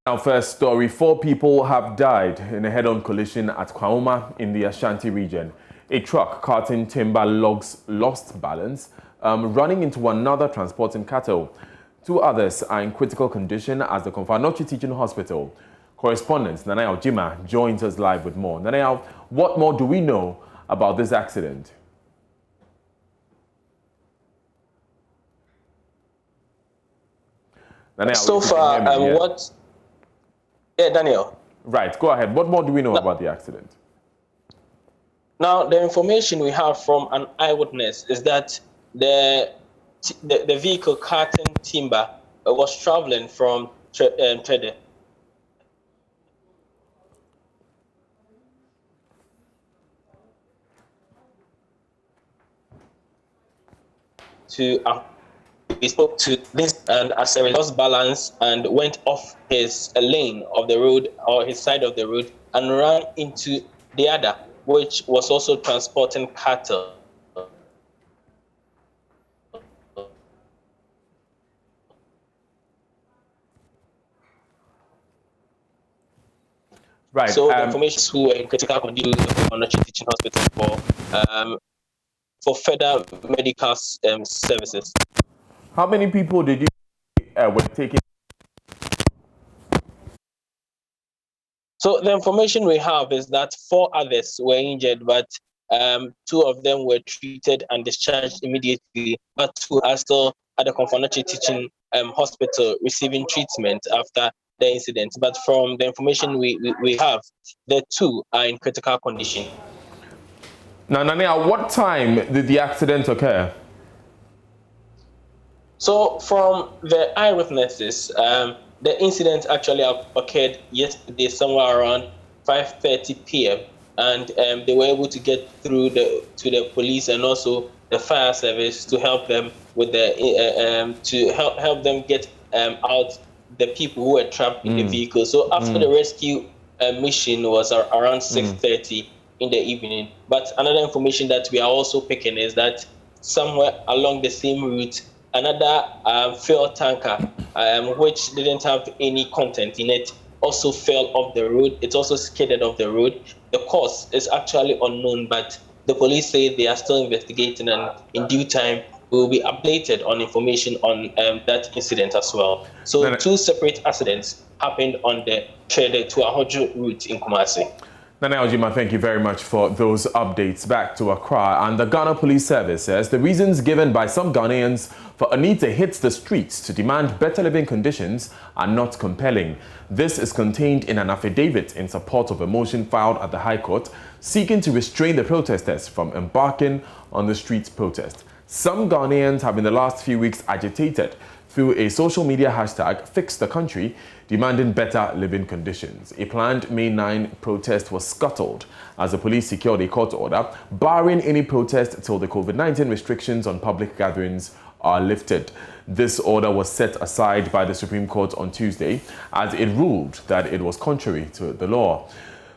Our first story, 4 people have died in a head-on collision at Kwauma in the Ashanti region. A truck carting timber logs lost balance, running into another transporting cattle. 2 others are in critical condition at the Konfanochi Teaching Hospital. Correspondent Nanaya Ojima joins us live with more. Nanaya, what more do we know about this accident? Nanaya, so far, Yeah, Daniel. Right, go ahead. What more do we know about the accident? Now, the information we have from an eyewitness is that the vehicle carting timber was traveling from Trede to he spoke to this, and as a result, lost balance and went off his lane of the road, or his side of the road, and ran into the other, which was also transporting cattle. Right. So the information who were in critical condition on the teaching hospital for further medical services. How many people did you were taking? So the information we have is that 4 others were injured, but 2 of them were treated and discharged immediately, but 2 are still at the Konfanochi Teaching Hospital receiving treatment after the incident. But from the information we have, the 2 are in critical condition. Now, Nanea, what time did the accident occur? So from the eyewitnesses, the incident actually occurred yesterday somewhere around 5:30 p.m. and they were able to get through to the police and also the fire service to help them with to help them get out the people who were trapped in the vehicle. So after the rescue mission was around 6:30 in the evening. But another information that we are also picking is that somewhere along the same route, another fuel tanker, which didn't have any content in it, also fell off the road. It also skidded off the road. The cause is actually unknown, but the police say they are still investigating, and in due time, we will be updated on information on that incident as well. So 2 separate accidents happened on the Trede to Ahojo route in Kumasi. Nana Ojima, thank you very much for those updates. Back to Accra, and the Ghana Police Service says the reasons given by some Ghanaians for a need to hit the streets to demand better living conditions are not compelling. This is contained in an affidavit in support of a motion filed at the High Court seeking to restrain the protesters from embarking on the street protest. Some Ghanaians have in the last few weeks agitated through a social media hashtag, FixThe, demanding better living conditions. A planned May 9 protest was scuttled as the police secured a court order barring any protest till the COVID-19 restrictions on public gatherings are lifted. This order was set aside by the Supreme Court on Tuesday as it ruled that it was contrary to the law.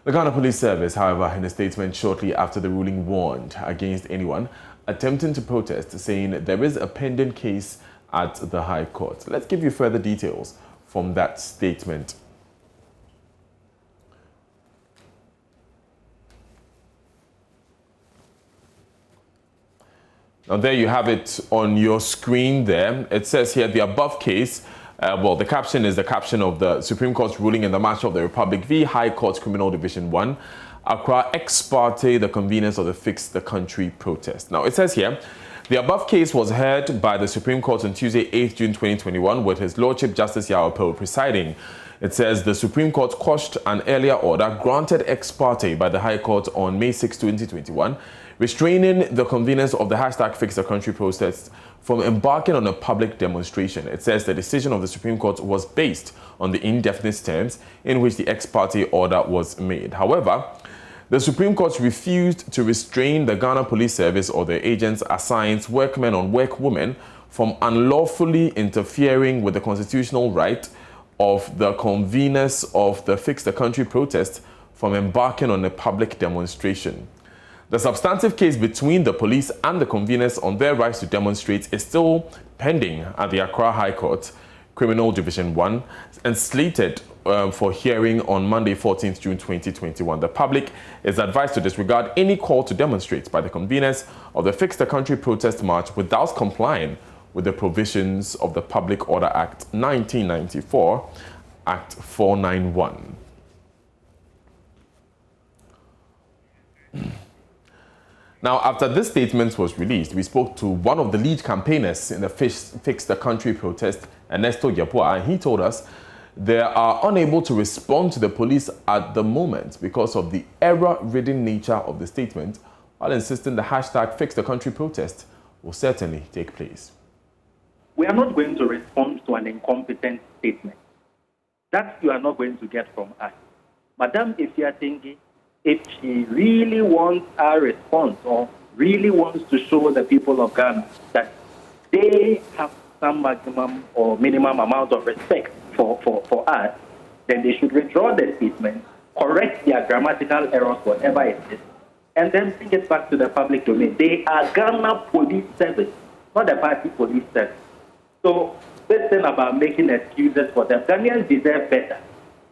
The Ghana Police Service, however, in a statement shortly after the ruling, warned against anyone attempting to protest, saying there is a pending case at the High Court. Let's give you further details from that statement. Now there you have it on your screen there. It says here the above case, well, the caption is the caption of the Supreme Court's ruling in the March of the Republic v. High Court Criminal Division 1, Accra ex parte, the convenience of the FixThe protest. Now it says here, the above case was heard by the Supreme Court on Tuesday, 8th June 2021, with His Lordship Justice Yaopo presiding. It says the Supreme Court quashed an earlier order granted ex parte by the High Court on May 6, 2021, restraining the convenience of the hashtag FixThe protest from embarking on a public demonstration. It says the decision of the Supreme Court was based on the indefinite terms in which the ex parte order was made. However, the Supreme Court refused to restrain the Ghana Police Service or the agents assigned workmen on workwomen from unlawfully interfering with the constitutional right of the conveners of the FixThe protest from embarking on a public demonstration. The substantive case between the police and the conveners on their rights to demonstrate is still pending at the Accra High Court. Criminal Division 1 and slated for hearing on Monday, 14th June 2021. The public is advised to disregard any call to demonstrate by the conveners of the Fix the Country protest march without complying with the provisions of the Public Order Act 1994, Act 491. Now, after this statement was released, we spoke to one of the lead campaigners in the Fix the Country protest, Ernesto Yeboah, and he told us they are unable to respond to the police at the moment because of the error-ridden nature of the statement, while insisting the hashtag Fix the Country protest will certainly take place. We are not going to respond to an incompetent statement. That you are not going to get from us. Madam Ifeatingi, if she really wants our response or really wants to show the people of Ghana that they have some maximum or minimum amount of respect for us, then they should withdraw the statement, correct their grammatical errors, whatever it is, and then bring it back to the public domain. They are Ghana Police Service, not the party police service. So this thing about making excuses for them, Ghanaians deserve better.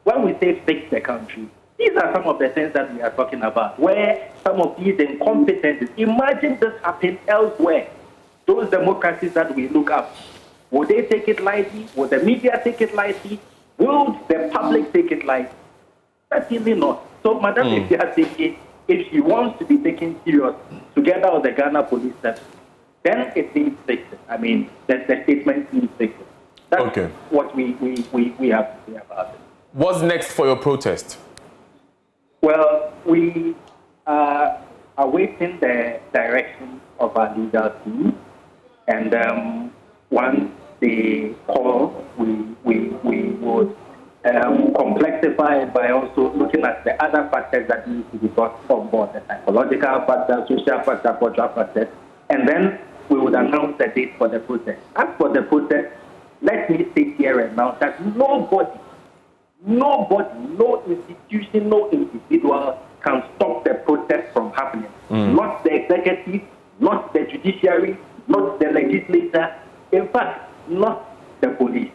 When we say fix the country, these are some of the things that we are talking about, where some of these incompetents, imagine this happen elsewhere. Those democracies that we look up, will they take it lightly? Will the media take it lightly? Will the public take it lightly? Certainly not. So, Madam Ifeatingi, if she wants to be taken serious together with the Ghana Police Service, then it needs fixing. I mean, the statement needs fixing. That's what we have to say about it. What's next for your protest? Well, we are awaiting the direction of our legal team, and once they call, we would complexify it by also looking at the other factors that need to be brought on board, the psychological factors, social factors, cultural factors, and then we would announce the date for the protest. As for the protest, let me state here and now that nobody, no institution, no individual can stop the protest from happening. Not the executive, not the judiciary, not the legislature, in fact, not the police.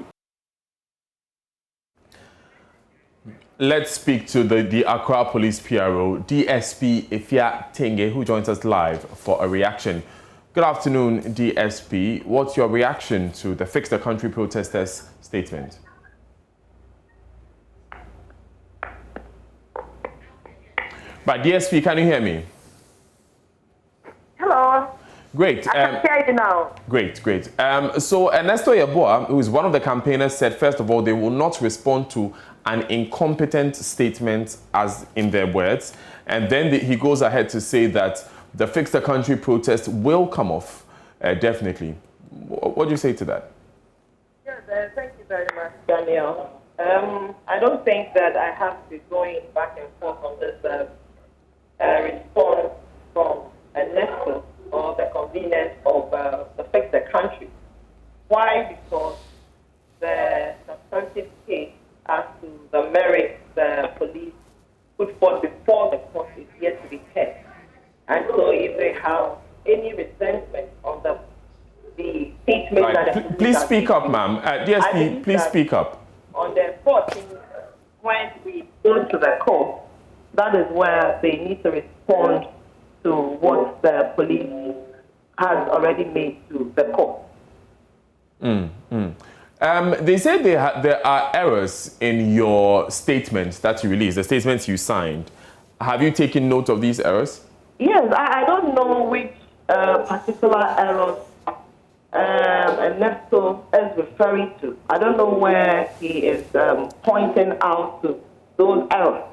Let's speak to the Accra Police PRO, DSP Ifeatingi, who joins us live for a reaction. Good afternoon, DSP. What's your reaction to the Fix the Country protesters' statement? But DSP, can you hear me? Hello. Great. I can hear you now. Great. So Ernesto Yeboah, who is one of the campaigners, said, first of all, they will not respond to an incompetent statement, as in their words. And then he goes ahead to say that the Fix the Country protest will come off, definitely. What do you say to that? Yes, thank you very much, Daniel. I don't think that I have to go in back and forth on this response from Ernesto or the convenience of the Fix the Country. Why? Because the substantive case as to the merits the police put forth before the court is yet to be heard. And so if they have any resentment on the statement that... Please speak up, ma'am. DSP, please speak up. On the 14th, when we go to the court, that is where they need to respond to what the police has already made to the court. They say there are errors in your statements that you released, the statements you signed. Have you taken note of these errors? Yes, I don't know which particular errors Ernesto is referring to. I don't know where he is pointing out to those errors.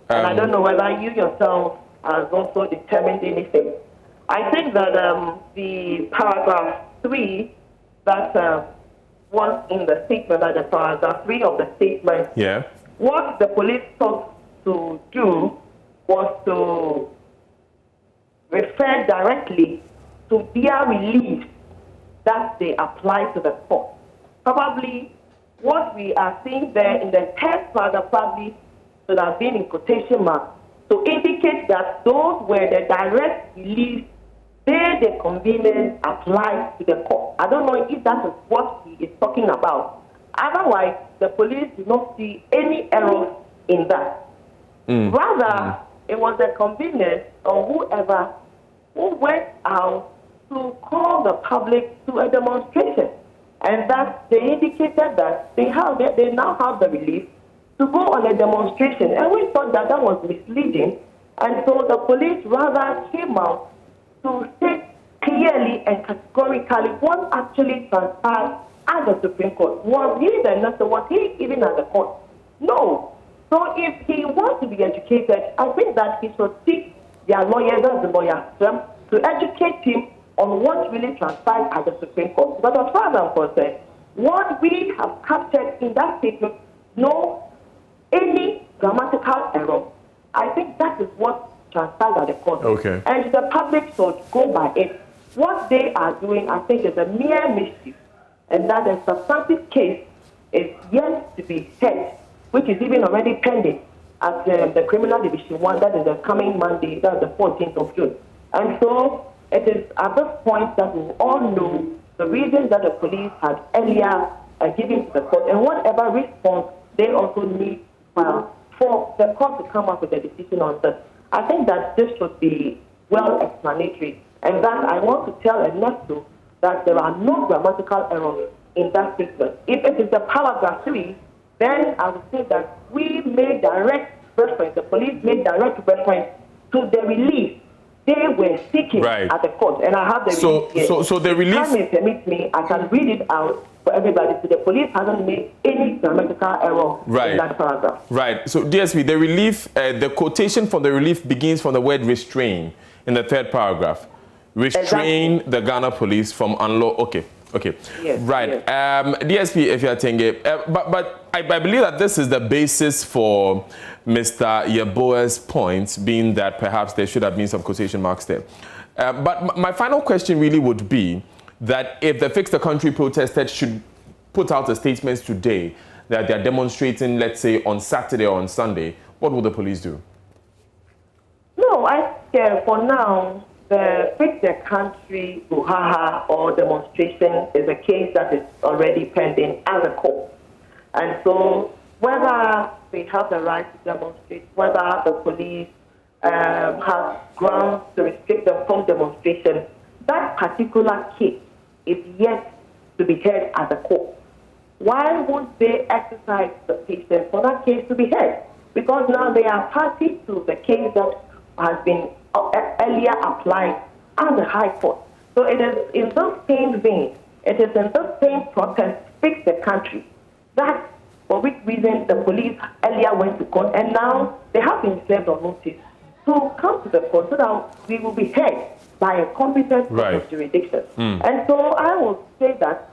And I don't know whether you yourself has also determined anything. I think that the paragraph 3 that was in the statement, that the paragraph 3 of the statement, what the police sought to do was to refer directly to their relief that they apply to the court. Probably what we are seeing there in the third paragraph probably should have been in quotation marks to indicate that those were the direct relief the convenience applies to the court. I don't know if that is what he is talking about. Otherwise, the police did not see any error in that. Rather, it was the conveners or whoever who went out to call the public to a demonstration. And that they indicated that they now have the relief to go on a demonstration. And we thought that was misleading. And so the police rather came out to state clearly and categorically what actually transpired at the Supreme Court. Was he the nurse? Was he even at the court? No. So if he wants to be educated, I think that he should seek their lawyers and the lawyers to educate him on what really transpired at the Supreme Court. But as far as I'm concerned, what we have captured in that statement, no any grammatical error. I think that is what transpired at the court. Okay. And the public should go by it. What they are doing, I think, is a mere mischief, and that the substantive case is yet to be heard, which is even already pending at the Criminal Division 1, that is the coming Monday, that's the 14th of June. And so it is at this point that we all know the reasons that the police had earlier given to the court, and whatever response they also need for the court to come up with a decision on this. I think that this should be well explanatory, and that I want to tell Ernesto that there are no grammatical errors in that statement. If it is the paragraph 3, then I would say that we made direct reference, the police made direct reference to the relief they were seeking at the court. And I have the relief here. So the relief... If time permits me, I can read it out for everybody. So the police hasn't made any grammatical error in that paragraph. Right. So DSP, the relief, the quotation for the relief begins from the word restrain in the 3rd paragraph. Restrain the Ghana police from unlawful... Okay. Yes, right. Yes. DSP, if you're thinking... but I believe that this is the basis for Mr. Yeboah's point, being that perhaps there should have been some quotation marks there. But my final question really would be that if the Fix the Country protesters should put out a statement today that they're demonstrating, let's say, on Saturday or on Sunday, what will the police do? No, I think for now, the Fix the Country brouhaha or demonstration is a case that is already pending at the court. And so whether they have the right to demonstrate, whether the police have grounds to restrict them from demonstration, that particular case is yet to be heard at the court. Why won't they exercise the patience for that case to be heard? Because now they are party to the case that has been earlier applied at the High Court. So it is in those same vein, it is in those same protest, Fix the Country, that for which reason the police earlier went to court, and now they have been served on notice to come to the court so that we will be heard by a competent court of jurisdiction. And so I will say that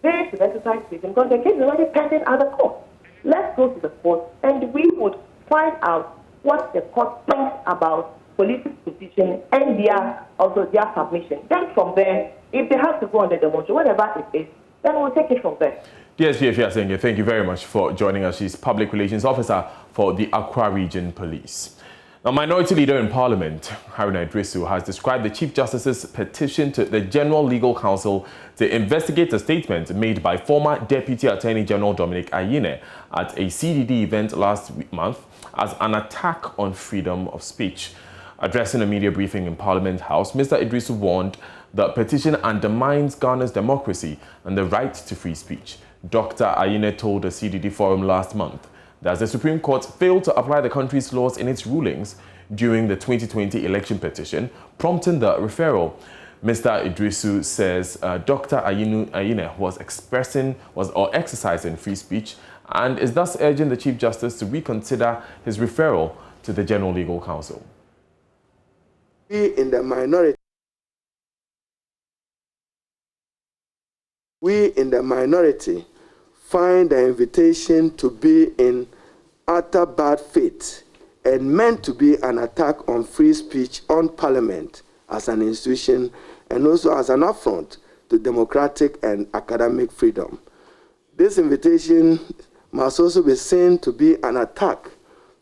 they should exercise patience because the case is already pending at the court. Let's go to the court and we would find out what the court thinks about police's position and their submission. Then from there, if they have to go on the demonstration, whatever it is, then we'll take it from there. DSP Efiasenge, thank you very much for joining us. She's Public Relations Officer for the Accra Region Police. Now, Minority Leader in Parliament, Haruna Idrisu, has described the Chief Justice's petition to the General Legal Counsel to investigate a statement made by former Deputy Attorney General Dominic Ayine at a CDD event last month as an attack on freedom of speech. Addressing a media briefing in Parliament House, Mr. Idrisu warned the petition undermines Ghana's democracy and the right to free speech. Dr. Ayine told the CDD forum last month that the Supreme Court failed to apply the country's laws in its rulings during the 2020 election petition, prompting the referral. Mr. Idrisu says Dr. Ayine was exercising free speech and is thus urging the Chief Justice to reconsider his referral to the General Legal Counsel. We in the minority find the invitation to be in utter bad faith and meant to be an attack on free speech on Parliament as an institution and also as an affront to democratic and academic freedom. This invitation must also be seen to be an attack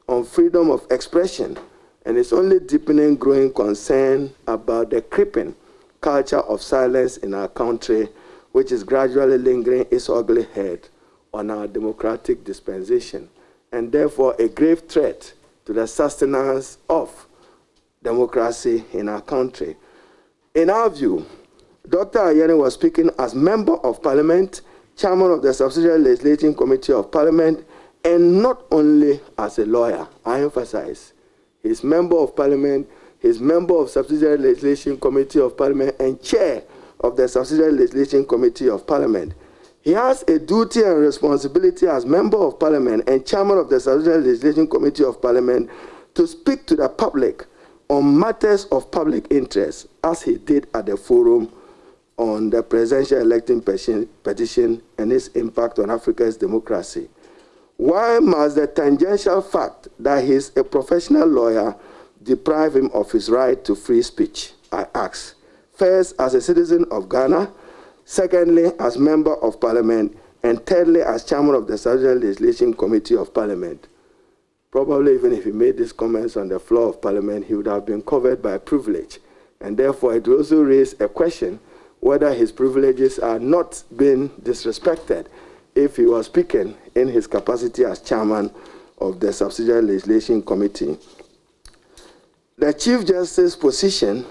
on freedom of expression and is only deepening growing concern about the creeping culture of silence in our country, which is gradually lingering its ugly head on our democratic dispensation, and therefore a grave threat to the sustenance of democracy in our country. In our view, Dr. Ayeni was speaking as Member of Parliament, Chairman of the Subsidiary Legislating Committee of Parliament, and not only as a lawyer. I emphasize, he's Member of Parliament, he's Member of Subsidiary Legislation Committee of Parliament, and Chair of the Subsidiary Legislation Committee of Parliament. He has a duty and responsibility as Member of Parliament and Chairman of the Subsidiary Legislation Committee of Parliament to speak to the public on matters of public interest, as he did at the forum on the presidential electing petition and its impact on Africa's democracy. Why must the tangential fact that he's a professional lawyer deprive him of his right to free speech? I ask. First, as a citizen of Ghana, secondly, as Member of Parliament, and thirdly, as Chairman of the Subsidiary Legislation Committee of Parliament. Probably even if he made these comments on the floor of Parliament, he would have been covered by privilege. And therefore, it will also raise a question whether his privileges are not being disrespected if he was speaking in his capacity as Chairman of the Subsidiary Legislation Committee. The Chief Justice's position,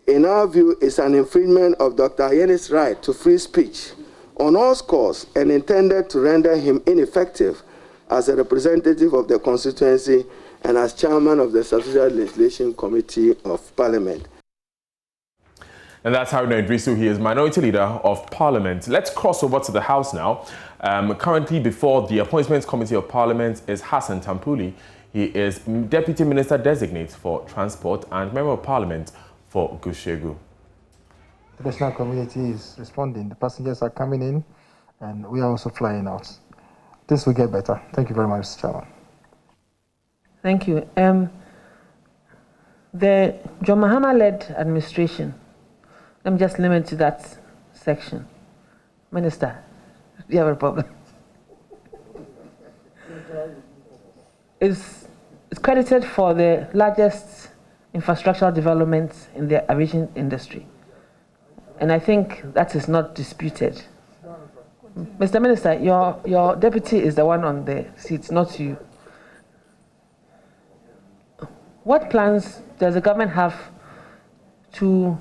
in our view, is an infringement of Dr. Ayeni's right to free speech on all scores and intended to render him ineffective as a representative of the constituency and as Chairman of the Subsidiary Legislation Committee of Parliament. And that's Haruna Idrisu. He is Minority Leader of Parliament. Let's cross over to the House now. Currently before the Appointments Committee of Parliament is Hassan Tampuli. He is Deputy Minister Designate for Transport and Member of Parliament for Gushegu. The national community is responding. The passengers are coming in, and we are also flying out. This will get better. Thank you very much, Mr. Chairman. Thank you. The John Mahama-led administration, let me just limit to that section. Minister, do you have a problem? Is credited for the largest infrastructural developments in the aviation industry. And I think that is not disputed. Mr. Minister, your deputy is the one on the seat, not you. What plans does the government have to,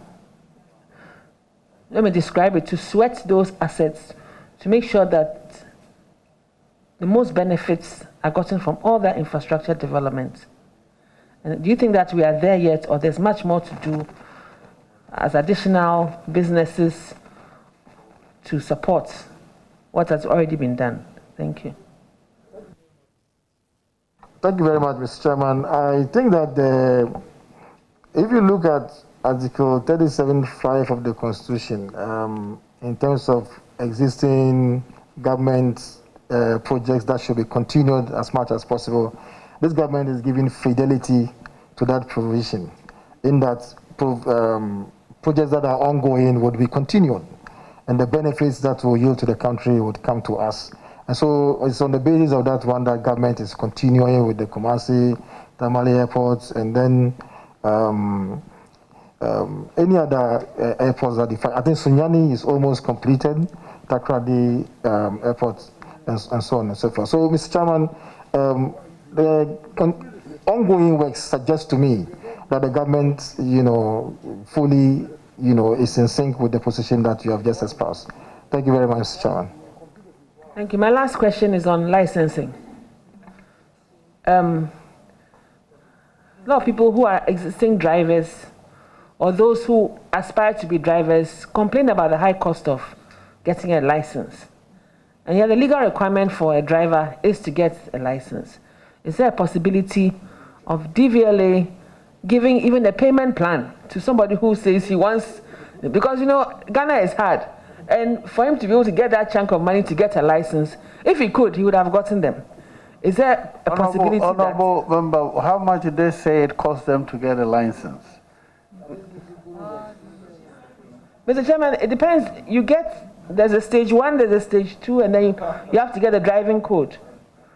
let me describe it, to sweat those assets to make sure that the most benefits are gotten from all that infrastructure development? And do you think that we are there yet, or there's much more to do as additional businesses to support what has already been done? Thank you. Thank you very much, Mr. Chairman. I think that if you look at Article 37(5) of the Constitution, in terms of existing government projects that should be continued as much as possible, this government is giving fidelity to that provision, in that projects that are ongoing would be continued, and the benefits that will yield to the country would come to us. And so it's on the basis of that one that government is continuing with the Kumasi, Tamale airports, and then any other airports that I think Sunyani is almost completed, Takrady airport, and so on and so forth. So, Mr. Chairman, the ongoing work suggests to me that the government, fully, is in sync with the position that you have just espoused. Thank you very much, Mr. Chairman. Thank you. My last question is on licensing. A lot of people who are existing drivers or those who aspire to be drivers complain about the high cost of getting a license. And yet the legal requirement for a driver is to get a license. Is there a possibility of DVLA giving even a payment plan to somebody who says he wants, because Ghana is hard, and for him to be able to get that chunk of money to get a license, if he could, he would have gotten them. Is there a possibility Honorable Member, how much did they say it cost them to get a license? Mr. Chairman, it depends. There's a stage 1, there's a stage 2, and then you have to get a driving code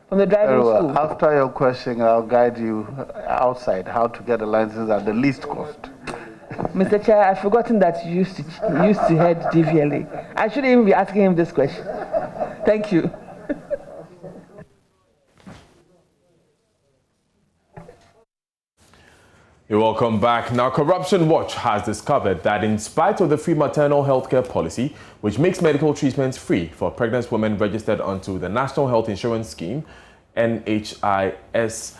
from the driving school. After your question, I'll guide you outside how to get a license at the least cost. Mr. Chair, I've forgotten that you used to head DVLA. I shouldn't even be asking him this question. Thank you. You're welcome back. Now, Corruption Watch has discovered that in spite of the free maternal healthcare policy, which makes medical treatments free for pregnant women registered onto the National Health Insurance Scheme, NHIS,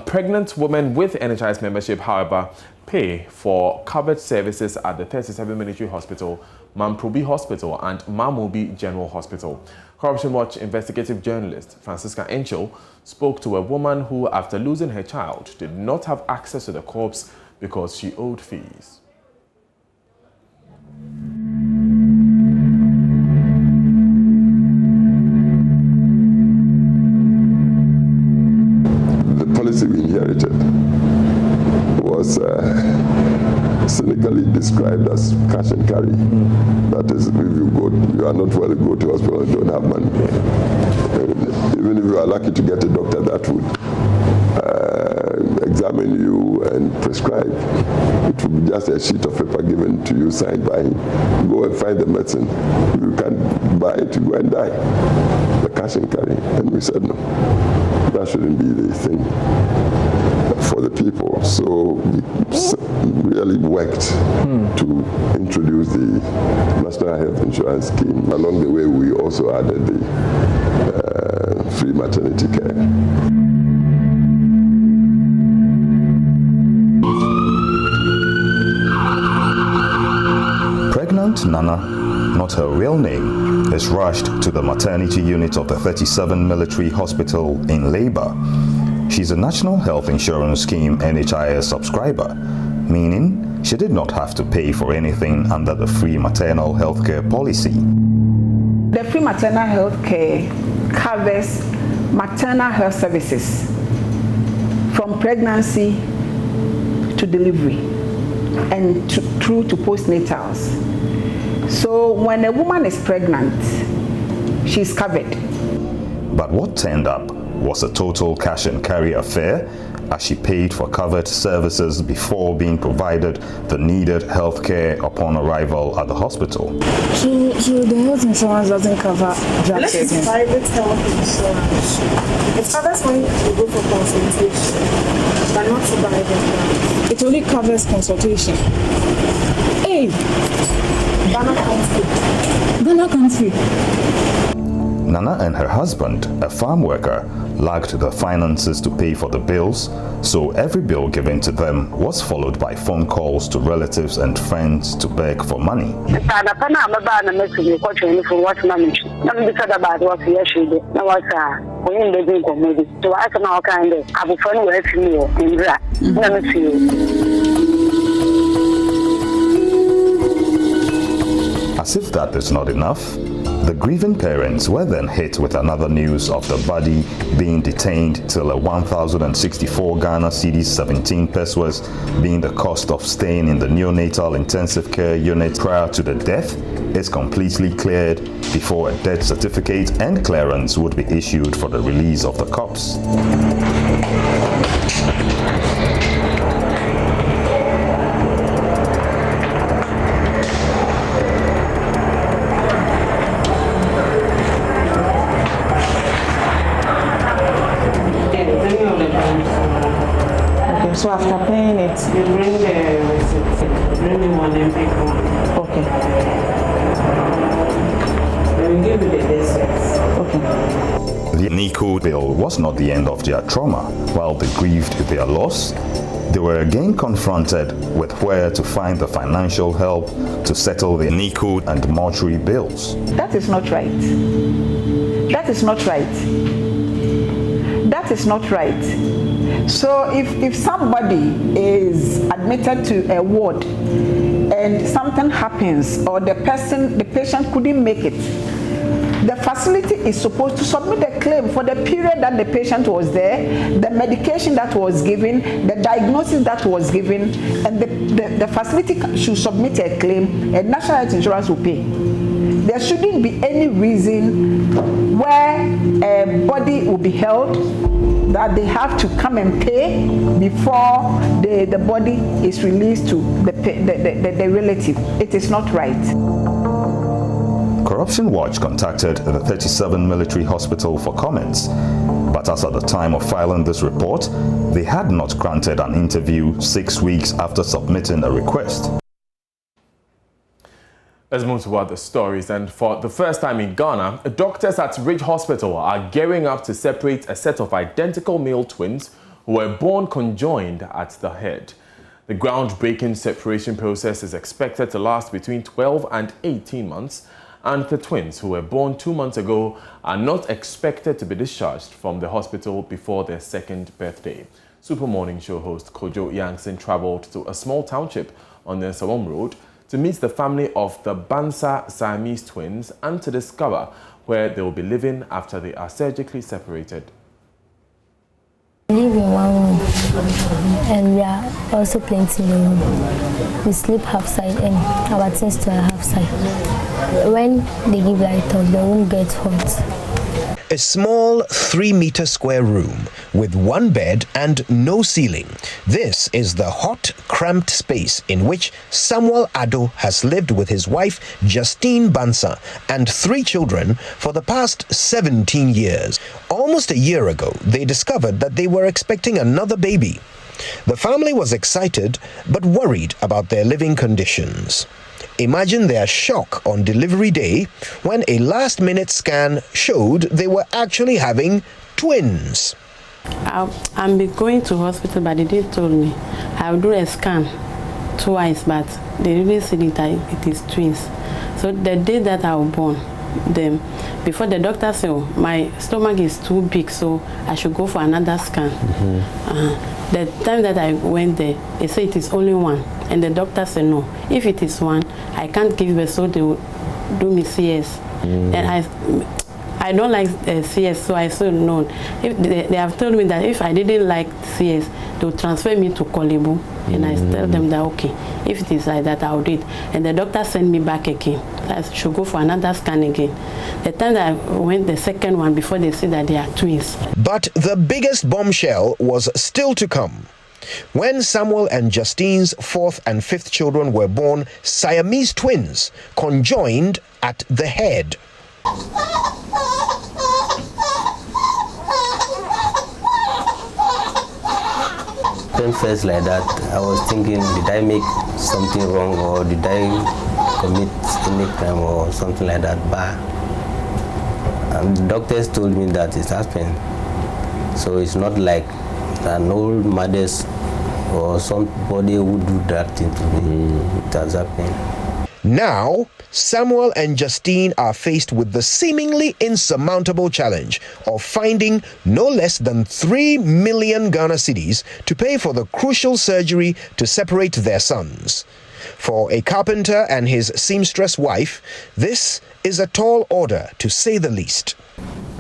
pregnant women with NHIS membership, however, pay for covered services at the 37 Military Hospital, Mamprobi Hospital and Mamobi General Hospital. Corruption Watch investigative journalist Francisca Enchil spoke to a woman who, after losing her child, did not have access to the corpse because she owed fees. The policy we inherited was cynically described as cash and carry. That is, if you are not well, you go to hospital and don't have money. Even if you are lucky to get a doctor that would examine you and prescribe, it will be just a sheet of paper given to you, signed by him. Go and find the medicine. If you can't buy it, you go and die. The cash and carry. And we said no, that shouldn't be the thing for the people. So we really worked to introduce the National Health Insurance Scheme. Along the way, we also added the free maternity care. Pregnant Nana, not her real name, is rushed to the maternity unit of the 37 Military Hospital in labor. She's a National Health Insurance Scheme NHIS subscriber, meaning she did not have to pay for anything under the free maternal health care policy. The free maternal health care covers maternal health services from pregnancy to delivery and through to postnatals. So when a woman is pregnant, she's covered. But what turned up was a total cash and carry affair, as she paid for covered services before being provided the needed health care upon arrival at the hospital. So the health insurance doesn't cover drug This is private health insurance. It covers when you go for consultation, but not for private. It only covers consultation. Hey! Ghana comes Ghana comes free. Nana and her husband, a farm worker, lacked the finances to pay for the bills, so every bill given to them was followed by phone calls to relatives and friends to beg for money. As if that is not enough, the grieving parents were then hit with another news of the body being detained till a 1,064 Ghana cedis 17 pesos being the cost of staying in the neonatal intensive care unit prior to the death is completely cleared before a death certificate and clearance would be issued for the release of the corpse. So after paying it, You bring the receipt. Bring the one and pick one. okay, They will give you the deserts. okay. The NICU bill was not the end of their trauma. While they grieved their loss, they were again confronted with where to find the financial help to settle the NICU and mortuary bills. That is not right. That is not right. That is not right. So if somebody is admitted to a ward and something happens or the patient couldn't make it, the facility is supposed to submit a claim for the period that the patient was there, the medication that was given, the diagnosis that was given, and the facility should submit a claim and National Health Insurance will pay. There shouldn't be any reason where a body will be held that they have to come and pay before the body is released to the relative. It is not right. Corruption Watch contacted the 37 Military Hospital for comments, But as at the time of filing this report, they had not granted an interview 6 weeks after submitting a request. Let's move to other stories. And for the first time in Ghana, doctors at Ridge Hospital are gearing up to separate a set of identical male twins who were born conjoined at the head. The groundbreaking separation process is expected to last between 12 and 18 months, and the twins who were born 2 months ago are not expected to be discharged from the hospital before their second birthday. Super Morning Show host Kojo Yangson traveled to a small township on the Sawam Road to meet the family of the Bansa Siamese twins and to discover where they will be living after they are surgically separated. We live in one room and we are also plenty in the room. We sleep half side and our things to are half side. When they give light off, the room gets hot. A small 3-meter square room with one bed and no ceiling. This is the hot, cramped space in which Samuel Ado has lived with his wife Justine Bansa and 3 children for the past 17 years. Almost a year ago, they discovered that they were expecting another baby. The family was excited but worried about their living conditions. Imagine their shock on delivery day when a last-minute scan showed they were actually having twins. I'm going to hospital, but they did told me I'll do a scan twice, but they didn't see that it is twins. So the day that I was born, them before the doctor said, oh, my stomach is too big, so I should go for another scan. The time that I went there, they said it is only one, and the doctor said no. If it is one, I can't give birth, so they will do me CS. And I don't like CS, so I said no. If they have told me that if I didn't like CS, they will transfer me to Kolebu, and I tell them that okay, if it is like that, I'll do it. And the doctor sent me back again. I should go for another scan again. The time that I went the second one, before they said that they are twins. But the biggest bombshell was still to come. When Samuel and Justine's 4th and 5th children were born, Siamese twins, conjoined at the head. When first like that, I was thinking, did I make something wrong or did I commit any crime or something like that? But doctors told me that it happened. So it's not like an old mothers or somebody who do that thing to me. It has happened. Now, Samuel and Justine are faced with the seemingly insurmountable challenge of finding no less than 3 million Ghana cedis to pay for the crucial surgery to separate their sons. For a carpenter and his seamstress wife, this is a tall order, to say the least.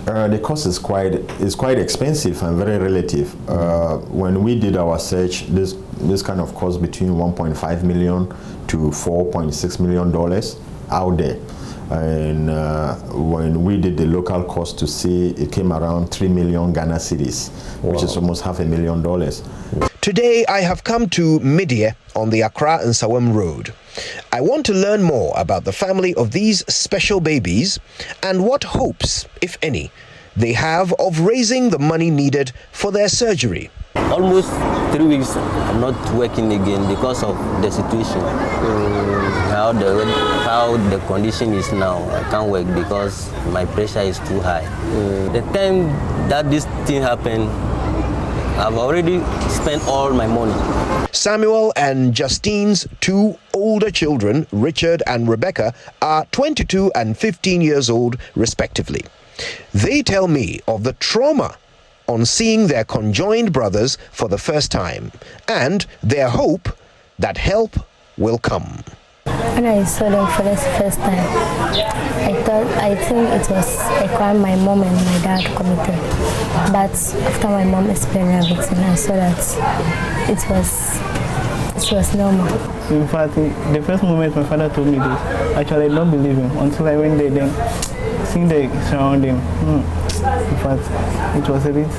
The cost is quite expensive and very relative. When we did our search, this kind of cost between 1.5 million to 4.6 million dollars out there. And when we did the local cost to see, it came around 3 million Ghana cedis, which is almost $500,000. Today, I have come to Midday on the Accra and Sawam Road. I want to learn more about the family of these special babies and what hopes, if any, they have of raising the money needed for their surgery. Almost 3 weeks I'm not working again because of the situation. How the condition is now, I can't work because my pressure is too high. The time that this thing happened, I've already spent all my money. Samuel and Justine's 2 older children, Richard and Rebecca, are 22 and 15 years old, respectively. They tell me of the trauma on seeing their conjoined brothers for the first time and their hope that help will come. When I saw them for the first time, I think it was a crime my mom and my dad committed. But after my mom explained everything, I saw that it was normal. In fact, the first moment my father told me this, actually I don't believe him until I went there, then seeing the surrounding. In fact, it was a bit,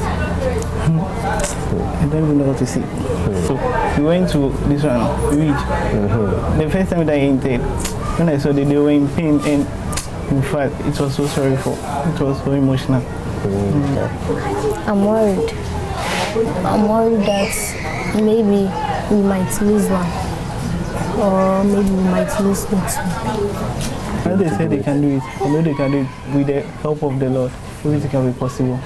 I don't even know what to say. So we went to this one, Ridge. The first time that I entered, when I saw that they were in pain, and in fact, it was so sorrowful. It was so emotional. I'm worried. I'm worried that maybe we might lose one, or maybe we might lose the two. When they say they can do it, I know they can do it with the help of the Lord. Everything can be possible.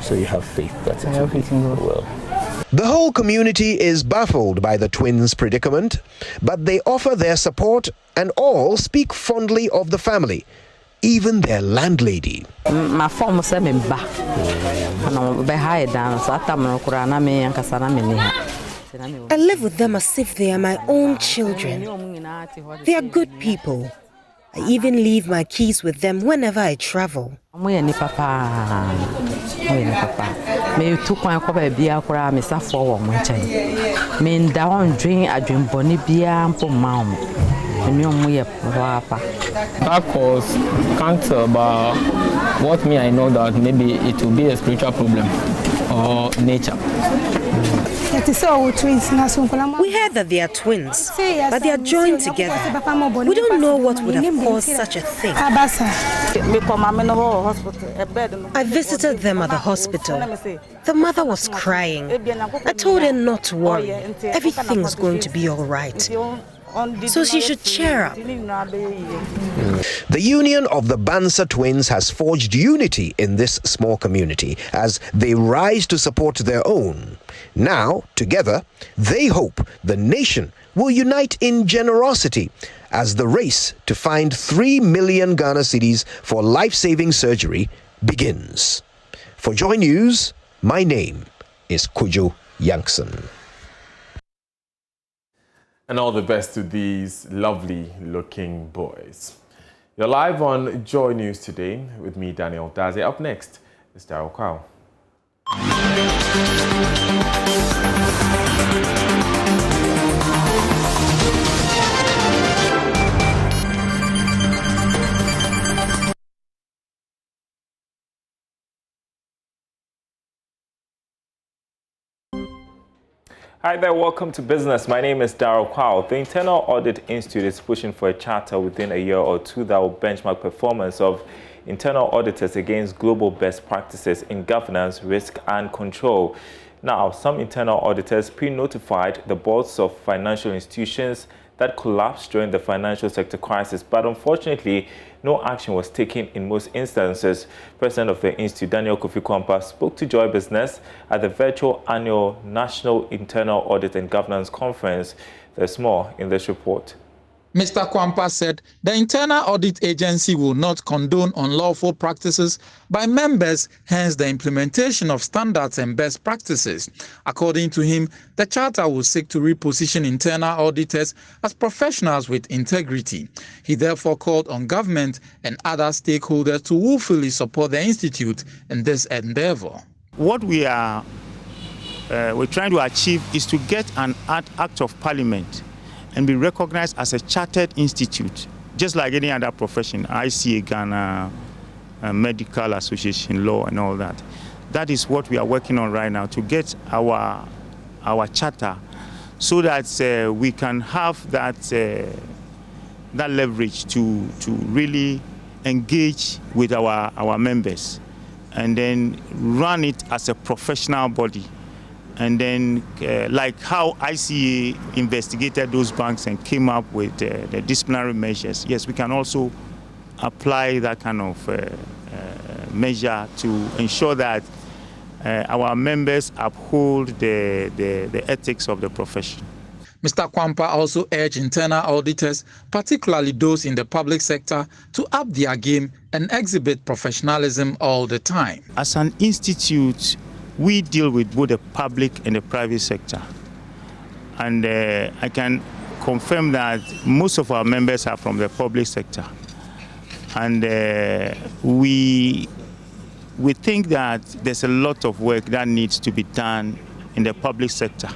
So you have faith that I have faith in God. Well. The whole community is baffled by the twins' predicament, but they offer their support and all speak fondly of the family, even their landlady. My phone said me back. I live with them as if they are my own children. They are good people. I even leave my keys with them whenever I travel. That cause can't tell, but what me I know that maybe it will be a spiritual problem or nature. We heard that they are twins, but they are joined together. We don't know what would have caused such a thing. I visited them at the hospital. The mother was crying. I told her not to worry. Everything's going to be all right. So she should cheer up. The union of the Bansa twins has forged unity in this small community as they rise to support their own. Now, together, they hope the nation will unite in generosity as the race to find 3 million Ghana cedis for life-saving surgery begins. For Joy News, my name is Kojo Yankson. And all the best to these lovely-looking boys. You're live on Joy News today with me, Daniel Daze. Up next is Daryl Kwao. Hi there, welcome to Business. My name is Daryl Kwao. The Internal Audit Institute is pushing for a charter within a year or two that will benchmark performance of internal auditors against global best practices in governance, risk, and control. Now, some internal auditors pre-notified the boards of financial institutions that collapsed during the financial sector crisis, but unfortunately, no action was taken in most instances. President of the Institute, Daniel Kofi Kwampa, spoke to Joy Business at the virtual annual National Internal Audit and Governance Conference. There's more in this report. Mr. Kwampa said the Internal Audit Agency will not condone unlawful practices by members, hence the implementation of standards and best practices. According to him, the charter will seek to reposition internal auditors as professionals with integrity. He therefore called on government and other stakeholders to willfully support the institute in this endeavor. What we're trying to achieve is to get an act of parliament and be recognized as a chartered institute, just like any other profession, ICA Ghana, Medical Association, law, and all that. That is what we are working on right now, to get our charter so that we can have that leverage to really engage with our members and then run it as a professional body. And then, like how ICA investigated those banks and came up with the disciplinary measures, yes, we can also apply that kind of measure to ensure that our members uphold the ethics of the profession. Mr. Kwampa also urged internal auditors, particularly those in the public sector, to up their game and exhibit professionalism all the time. As an institute, we deal with both the public and the private sector. And I can confirm that most of our members are from the public sector. And we think that there's a lot of work that needs to be done in the public sector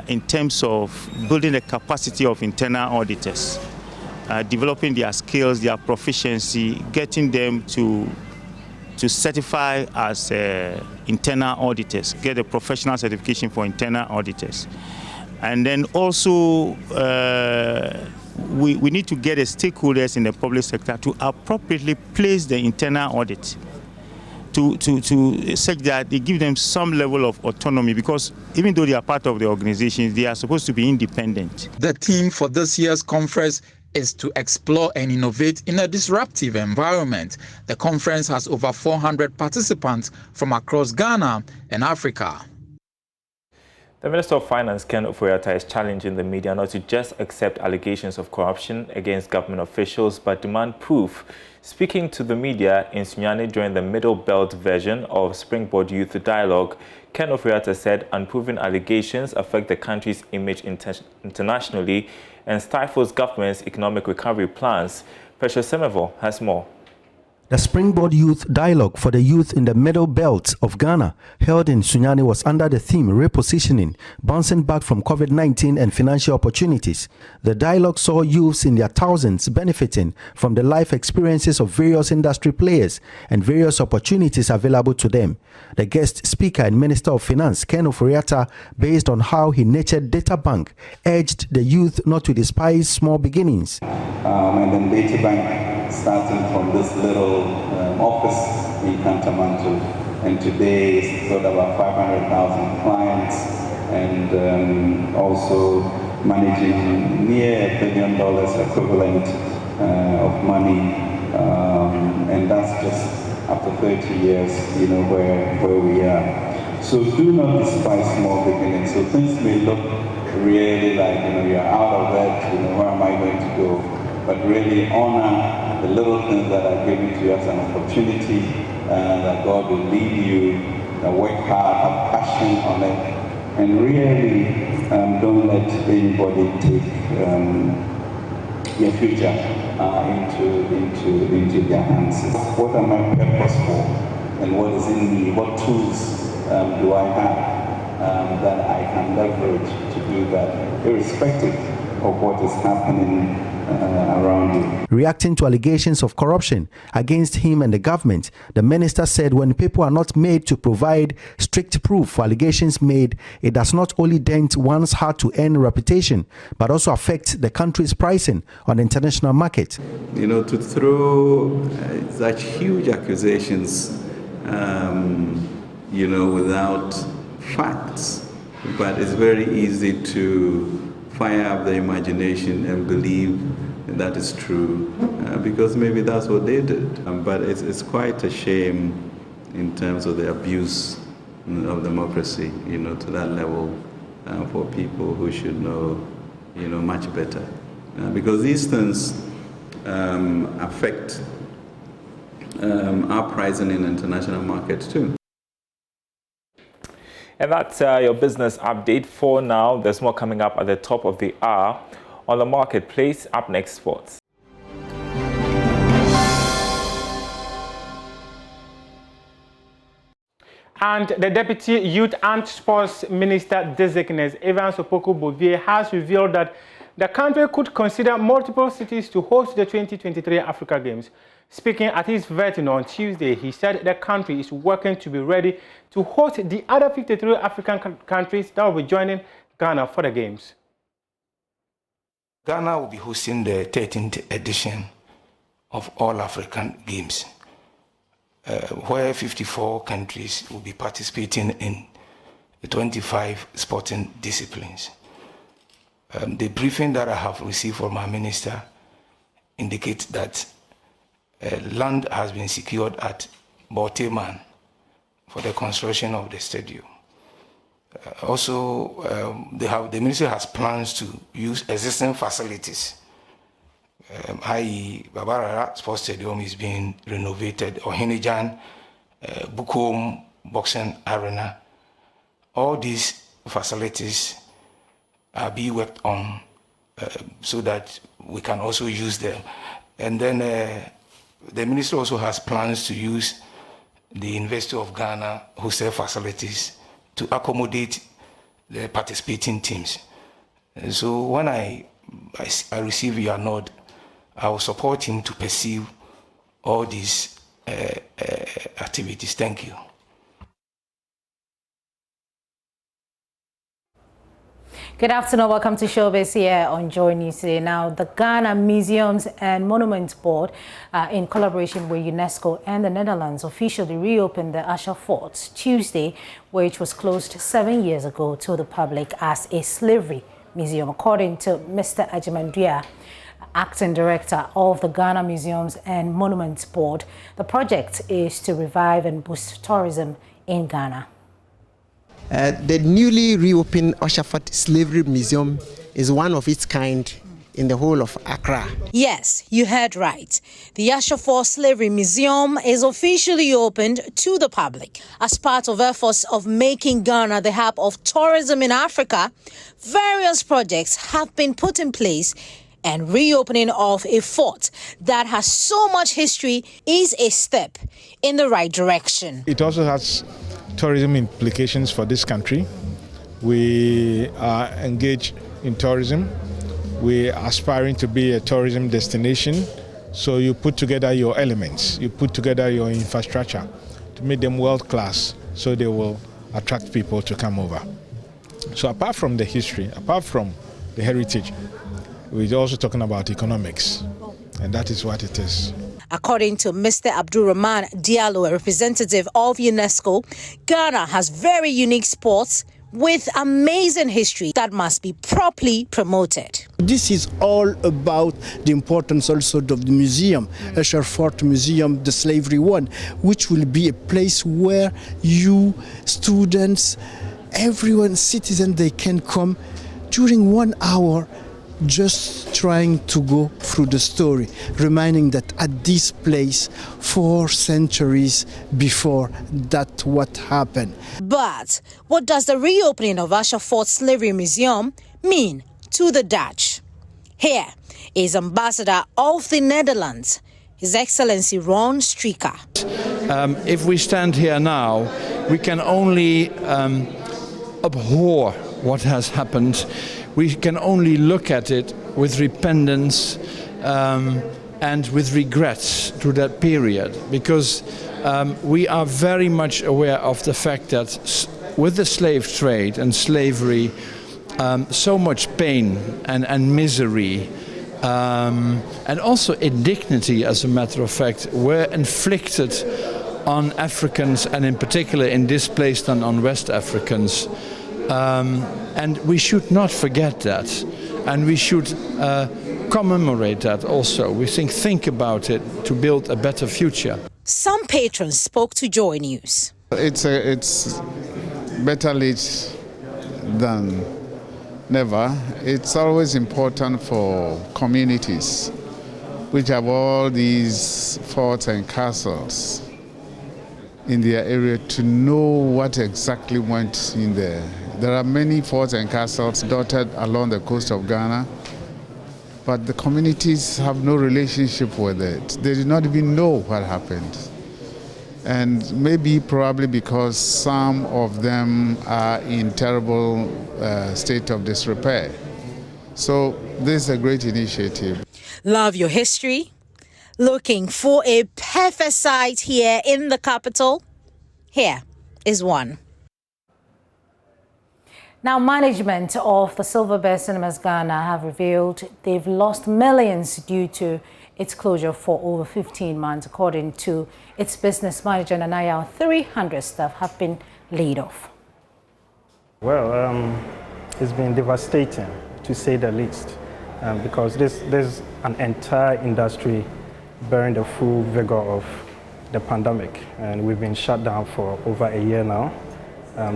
in terms of building the capacity of internal auditors, developing their skills, their proficiency, getting them to certify as internal auditors, get a professional certification for internal auditors. And then also, we need to get the stakeholders in the public sector to appropriately place the internal audit to such that they give them some level of autonomy, because even though they are part of the organizations, they are supposed to be independent. The theme for this year's conference is to explore and innovate in a disruptive environment. The conference has over 400 participants from across Ghana and Africa. The Minister of Finance, Ken Ofori-Atta, is challenging the media not to just accept allegations of corruption against government officials, but demand proof. Speaking to the media in Sunyani during the Middle Belt version of Springboard Youth Dialogue, Ken Ofori-Atta said unproven allegations affect the country's image internationally and stifles government's economic recovery plans. Precious Semevo has more. The Springboard Youth Dialogue for the youth in the Middle Belt of Ghana, held in Sunyani, was under the theme Repositioning, Bouncing Back from COVID-19 and Financial Opportunities. The dialogue saw youths in their thousands benefiting from the life experiences of various industry players and various opportunities available to them. The guest speaker and Minister of Finance, Ken Ofori-Atta, based on how he nurtured Data Bank, urged the youth not to despise small beginnings. And then Data Bank, starting from this little office in Kantamanto, and today it's got about 500,000 clients, and also managing near $1 billion equivalent of money, and that's just after 30 years, where we are. So do not despise small beginnings. So things may look really like, you're out of that, where am I going to go? But really honor the little things that are given to you as an opportunity, that God will lead you, work hard, have passion on it, and really don't let anybody take your future into their hands. What am I purpose for, and what is in me? What tools do I have that I can leverage to do that, irrespective of what is happening around you. Reacting to allegations of corruption against him and the government, the minister said when people are not made to provide strict proof for allegations made, it does not only dent one's hard-to-earn reputation, but also affect the country's pricing on the international market. To throw such huge accusations, without facts, but it's very easy to fire up the imagination and believe that is true, because maybe that's what they did. But it's quite a shame in terms of the abuse of democracy, to that level, for people who should know, much better. Because these things affect our pricing in international markets too. And that's your business update for now. There's more coming up at the top of the hour on the marketplace. Up next, sports. And the Deputy Youth and Sports Minister Designate, Evans Opoku-Bovie, has revealed that the country could consider multiple cities to host the 2023 Africa Games. Speaking at his vetting on Tuesday, he said the country is working to be ready to host the other 53 African countries that will be joining Ghana for the Games. Ghana will be hosting the 13th edition of All African Games, where 54 countries will be participating in 25 sporting disciplines. The briefing that I have received from our minister indicates that land has been secured at Borteman for the construction of the stadium. Also, the ministry has plans to use existing facilities, i.e. Babarara Sports Stadium is being renovated, Ohinijan, Bukom Boxing Arena. All these facilities are being worked on so that we can also use them. And then the ministry also has plans to use the University of Ghana hostel facilities to accommodate the participating teams. And so when I receive your nod, I will support him to pursue all these activities. Thank you. Good afternoon. Welcome to Showbiz here on Joy News today. Now, the Ghana Museums and Monuments Board, in collaboration with UNESCO and the Netherlands, officially reopened the Usher Fort Tuesday, which was closed 7 years ago to the public as a slavery museum. According to Mr. Ajimandua, acting director of the Ghana Museums and Monuments Board, the project is to revive and boost tourism in Ghana. The newly reopened Usher Fort Slavery Museum is one of its kind in the whole of Accra. Yes, you heard right. The Usher Fort Slavery Museum is officially opened to the public. As part of efforts of making Ghana the hub of tourism in Africa, various projects have been put in place, and reopening of a fort that has so much history is a step in the right direction. It also has tourism implications for this country. We are engaged in tourism. We are aspiring to be a tourism destination. So you put together your elements, you put together your infrastructure to make them world class so they will attract people to come over. So apart from the history, apart from the heritage, we're also talking about economics, and that is what it is. According to Mr. Abdulrahman Diallo, a representative of UNESCO, Ghana has very unique sports with amazing history that must be properly promoted. This is all about the importance also of the museum, Usher Fort Museum, the slavery one, which will be a place where you, students, everyone, citizen, they can come during 1 hour just trying to go through the story, reminding that at this place 4 centuries before that what happened. But what does the reopening of Usher Fort Slavery Museum mean to the Dutch? Here is Ambassador of the Netherlands, His Excellency Ron Streeker. If we stand here now, we can only abhor what has happened. We can only look at it with repentance and with regrets through that period, because we are very much aware of the fact that with the slave trade and slavery, so much pain and misery and also indignity, as a matter of fact, were inflicted on Africans, and in particular in displaced and on West Africans. And we should not forget that, and we should commemorate that also. We think about it to build a better future. Some patrons spoke to Joy News. It's better late than never. It's always important for communities which have all these forts and castles in their area to know what exactly went in there. There are many forts and castles dotted along the coast of Ghana, but the communities have no relationship with it. They do not even know what happened. And probably because some of them are in terrible state of disrepair. So this is a great initiative. Love your history? Looking for a perfect site here in the capital? Here is one. Now, management of the Silver Bear Cinemas Ghana have revealed they've lost millions due to its closure for over 15 months. According to its business manager, Nanaya, 300 staff have been laid off. Well, it's been devastating, to say the least, because there's an entire industry bearing the full vigor of the pandemic, and we've been shut down for over a year now.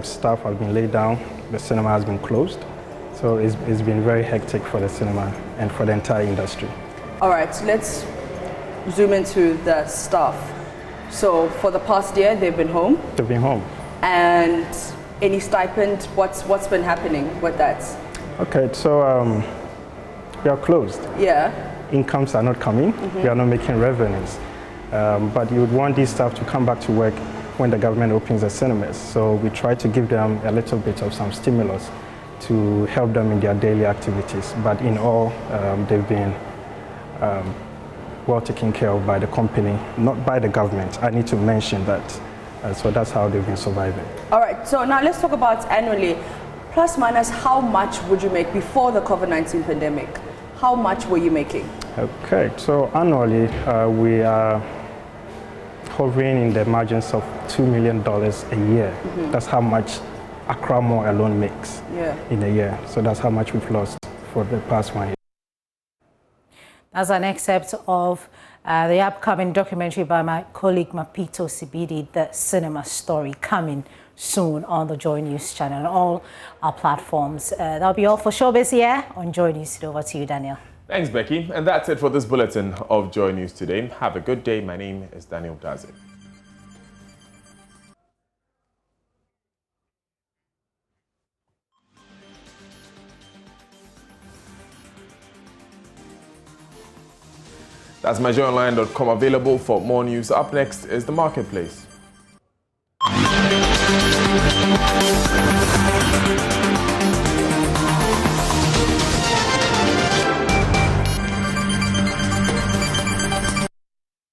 Staff have been laid down, the cinema has been closed, so it's been very hectic for the cinema and for the entire industry. All right, so let's zoom into the staff. So for the past year, they've been home? They've been home. And any stipend, what's been happening with that? Okay, so we are closed. Yeah. Incomes are not coming, we are not making revenues. But you would want these staff to come back to work when the government opens the cinemas. So we try to give them a little bit of some stimulus to help them in their daily activities. But in all, they've been well taken care of by the company, not by the government. I need to mention that. So that's how they've been surviving. All right, so now let's talk about annually. plus minus how much would you make before the COVID-19 pandemic? How much were you making? Okay, so annually we are hovering in the margins of $2 million a year. That's how much Accra Mall alone makes in a year. So that's how much we've lost for the past 1 year. That's an excerpt of the upcoming documentary by my colleague Mapito Sibidi, The Cinema Story, coming soon on the Joy News channel and all our platforms. That'll be all for Showbiz here on Joy News. Over to you, Daniel. Thanks, Becky. And that's it for this bulletin of Joy News today. Have a good day. My name is Daniel Daze. That's myjoyonline.com, available for more news. Up next is The Marketplace.